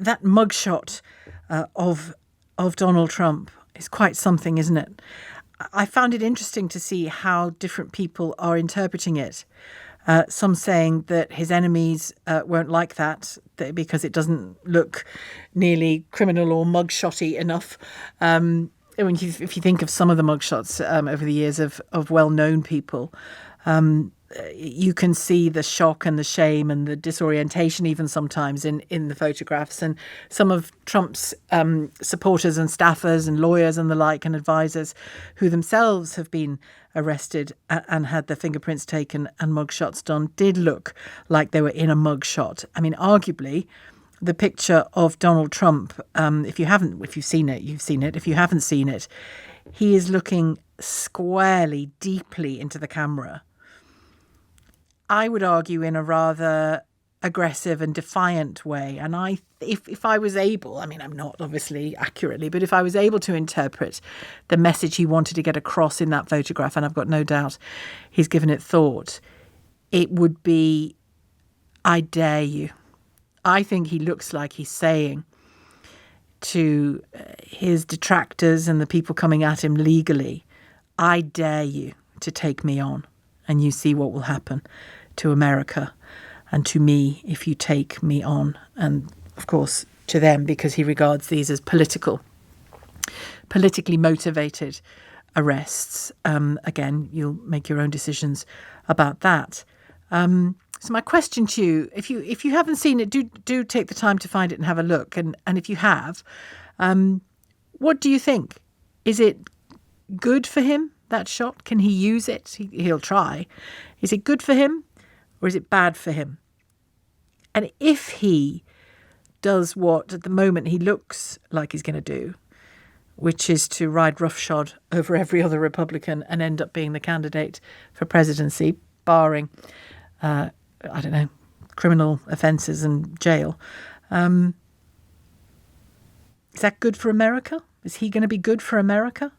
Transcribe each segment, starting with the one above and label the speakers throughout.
Speaker 1: that mugshot of Donald Trump is quite something, isn't it? I found it interesting to see how different people are interpreting it. Some saying that his enemies won't like that because it doesn't look nearly criminal or mugshotty enough. If you think of some of the mugshots over the years of well-known people, you can see the shock and the shame and the disorientation even sometimes in the photographs. And some of Trump's supporters and staffers and lawyers and the like and advisors who themselves have been arrested and had their fingerprints taken and mugshots done did look like they were in a mugshot. I mean, arguably, the picture of Donald Trump, if you've seen it, you've seen it. If you haven't seen it, he is looking squarely, deeply into the camera. I would argue in a rather aggressive and defiant way. And if I was able, I mean, I'm not obviously accurately, but if I was able to interpret the message he wanted to get across in that photograph, and I've got no doubt he's given it thought, it would be, I dare you. I think he looks like he's saying to his detractors and the people coming at him legally, I dare you to take me on, and you see what will happen to America and to me if you take me on. And of course to them, because he regards these as politically motivated arrests. Again, you'll make your own decisions about that. So my question to you, if you haven't seen it, do take the time to find it and have a look. And if you have, what do you think? Is it good for him, that shot? Can he use it? He'll try. Is it good for him or is it bad for him? And if he does what at the moment he looks like he's going to do, which is to ride roughshod over every other Republican and end up being the candidate for presidency, barring, criminal offences and jail. Is that good for America? Is he going to be good for America?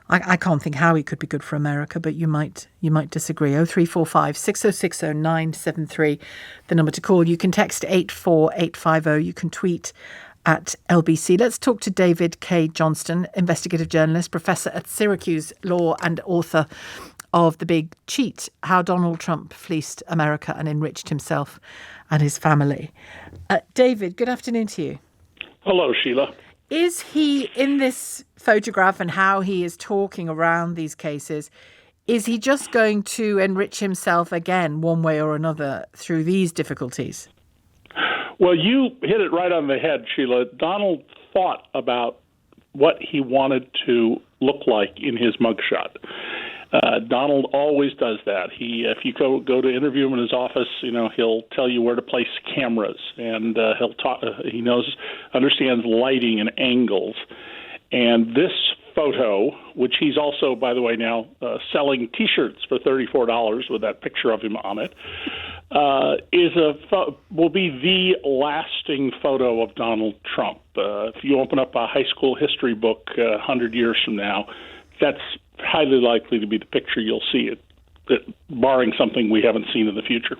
Speaker 1: I can't think how he could be good for America, but you might disagree. 0345 6060 973, the number to call. You can text 84850. You can tweet at LBC. Let's talk to David Cay Johnston, investigative journalist, professor at Syracuse Law and author of The Big Cheat, How Donald Trump Fleeced America and Enriched Himself and His Family. David, good afternoon to you.
Speaker 2: Hello, Sheila.
Speaker 1: Is he, in this photograph and how he is talking around these cases, is he just going to enrich himself again one way or another through these difficulties?
Speaker 2: Well, you hit it right on the head, Sheila. Donald thought about what he wanted to look like in his mugshot. Donald always does that. If you go to interview him in his office, he'll tell you where to place cameras, and he'll talk. He understands lighting and angles. And this photo, which he's also, by the way, now selling T-shirts for $34 with that picture of him on it, will be the lasting photo of Donald Trump. If you open up a high school history book 100 years from now, that's highly likely to be the picture you'll see it, barring something we haven't seen in the future.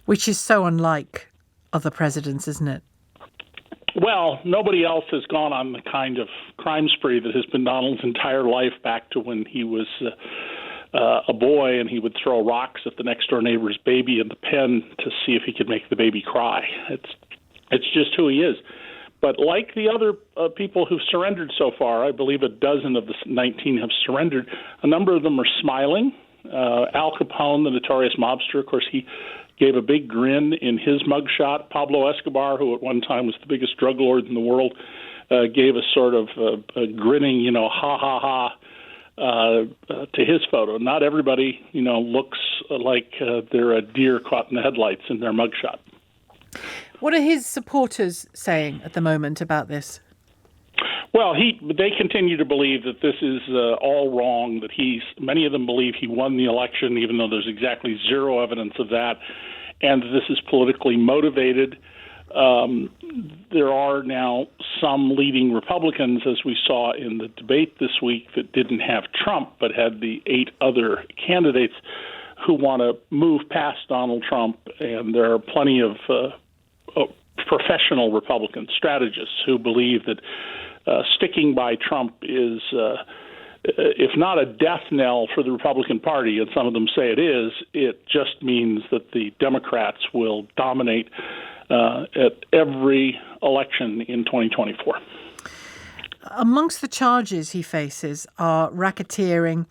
Speaker 1: Which is so unlike other presidents, isn't it?
Speaker 2: Well, nobody else has gone on the kind of crime spree that has been Donald's entire life, back to when he was a boy and he would throw rocks at the next-door neighbor's baby in the pen to see if he could make the baby cry. It's just who he is. But like the other people who've surrendered so far, I believe a dozen of the 19 have surrendered, a number of them are smiling. Al Capone, the notorious mobster, of course, he gave a big grin in his mugshot. Pablo Escobar, who at one time was the biggest drug lord in the world, gave a sort of a grinning, ha, ha, ha, to his photo. Not everybody, looks like they're a deer caught in the headlights in their mugshot.
Speaker 1: What are his supporters saying at the moment about this?
Speaker 2: Well, they continue to believe that this is all wrong, that many of them believe he won the election, even though there's exactly zero evidence of that, and this is politically motivated. There are now some leading Republicans, as we saw in the debate this week, that didn't have Trump but had the 8 other candidates who want to move past Donald Trump, and there are plenty of professional Republican strategists who believe that sticking by Trump is, if not a death knell for the Republican Party, and some of them say it is, it just means that the Democrats will dominate at every election in 2024.
Speaker 1: Amongst the charges he faces are racketeering,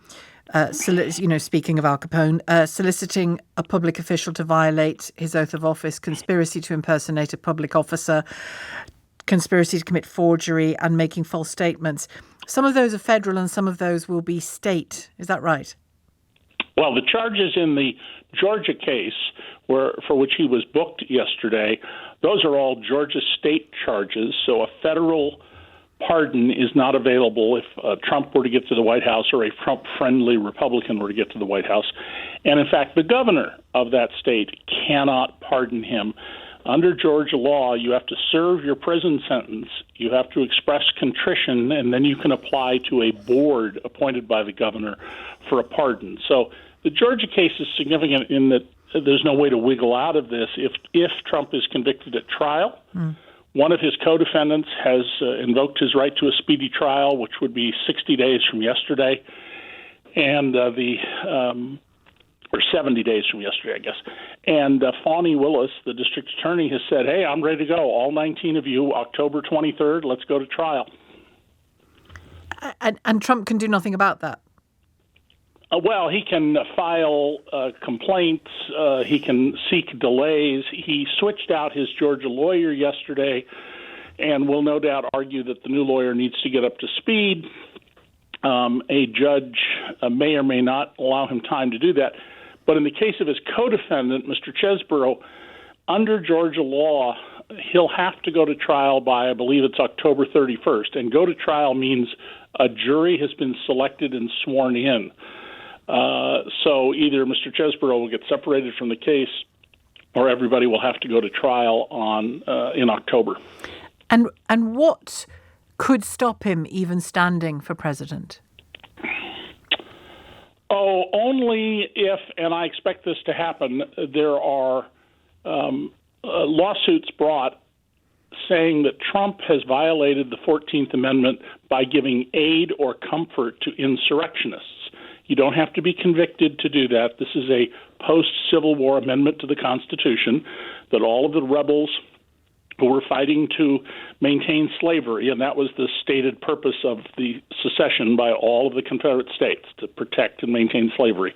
Speaker 1: speaking of Al Capone, soliciting a public official to violate his oath of office, conspiracy to impersonate a public officer, conspiracy to commit forgery, and making false statements. Some of those are federal and some of those will be state. Is that right?
Speaker 2: Well, the charges in the Georgia case, for which he was booked yesterday, those are all Georgia state charges. So a federal pardon is not available if Trump were to get to the White House or a Trump-friendly Republican were to get to the White House. And in fact, the governor of that state cannot pardon him. Under Georgia law, you have to serve your prison sentence, you have to express contrition, and then you can apply to a board appointed by the governor for a pardon. So the Georgia case is significant in that there's no way to wiggle out of this. If Trump is convicted at trial, one of his co-defendants has invoked his right to a speedy trial, which would be 60 days from yesterday, and or 70 days from yesterday, I guess. And Fani Willis, the district attorney, has said, hey, I'm ready to go. All 19 of you, October 23rd, let's go to trial.
Speaker 1: And Trump can do nothing about that?
Speaker 2: Well, he can file complaints. He can seek delays. He switched out his Georgia lawyer yesterday and will no doubt argue that the new lawyer needs to get up to speed. A judge may or may not allow him time to do that. But in the case of his co-defendant, Mr. Chesborough, under Georgia law, he'll have to go to trial by, I believe it's October 31st. And go to trial means a jury has been selected and sworn in. So either Mr. Chesborough will get separated from the case or everybody will have to go to trial in October.
Speaker 1: And what could stop him even standing for president?
Speaker 2: Oh, only if, and I expect this to happen, there are lawsuits brought saying that Trump has violated the 14th Amendment by giving aid or comfort to insurrectionists. You don't have to be convicted to do that. This is a post-Civil War amendment to the Constitution that all of the rebels who were fighting to maintain slavery, and that was the stated purpose of the secession by all of the Confederate states, to protect and maintain slavery.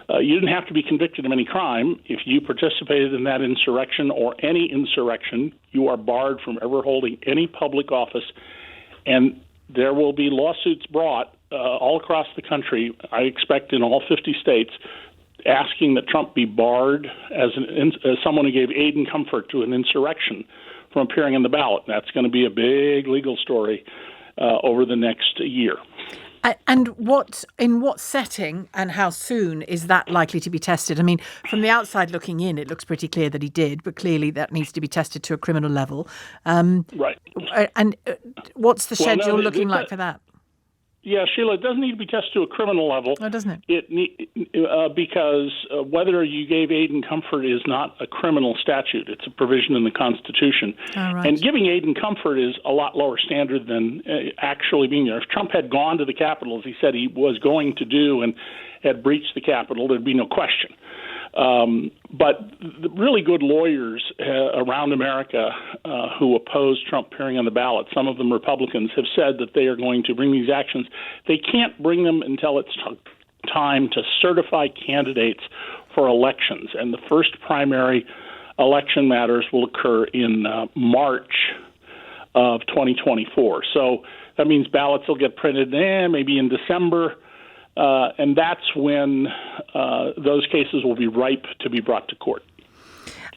Speaker 2: You didn't have to be convicted of any crime. If you participated in that insurrection or any insurrection, you are barred from ever holding any public office, and there will be lawsuits brought all across the country, I expect in all 50 states, asking that Trump be barred as someone who gave aid and comfort to an insurrection from appearing on the ballot. That's going to be a big legal story over the next year.
Speaker 1: And in what setting and how soon is that likely to be tested? I mean, from the outside looking in, it looks pretty clear that he did, but clearly that needs to be tested to a criminal level.
Speaker 2: Right.
Speaker 1: And what's the schedule looking like for that?
Speaker 2: Yeah, Sheila, it doesn't need to be tested to a criminal level.
Speaker 1: Oh, doesn't it?
Speaker 2: Because whether you gave aid and comfort is not a criminal statute. It's a provision in the Constitution.
Speaker 1: Oh, right.
Speaker 2: And giving aid and comfort is a lot lower standard than actually being there. If Trump had gone to the Capitol, as he said he was going to do, and had breached the Capitol, there'd be no question. But the really good lawyers around America who oppose Trump appearing on the ballot, some of them Republicans, have said that they are going to bring these actions. They can't bring them until it's time to certify candidates for elections. And the first primary election matters will occur in March of 2024. So that means ballots will get printed maybe in December. And that's when those cases will be ripe to be brought to court.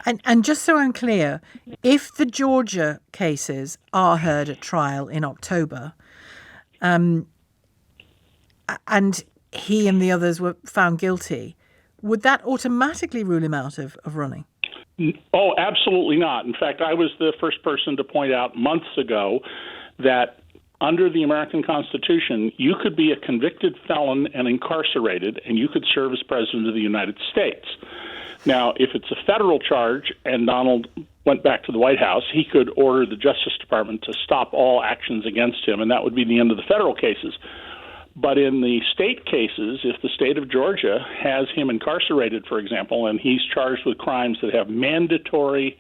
Speaker 1: And just so I'm clear, if the Georgia cases are heard at trial in October, and he and the others were found guilty, would that automatically rule him out of running?
Speaker 2: Oh, absolutely not. In fact, I was the first person to point out months ago that under the American Constitution, you could be a convicted felon and incarcerated, and you could serve as president of the United States. Now, if it's a federal charge and Donald went back to the White House, he could order the Justice Department to stop all actions against him, and that would be the end of the federal cases. But in the state cases, if the state of Georgia has him incarcerated, for example, and he's charged with crimes that have mandatory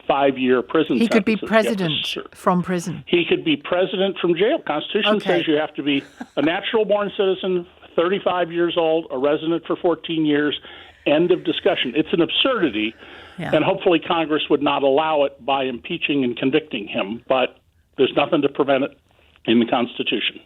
Speaker 2: 5-year prison sentences.
Speaker 1: He could be president from prison.
Speaker 2: He could be president from jail. Constitution says you have to be a natural-born citizen, 35 years old, a resident for 14 years, end of discussion. It's an absurdity, and hopefully Congress would not allow it by impeaching and convicting him, but there's nothing to prevent it in the Constitution.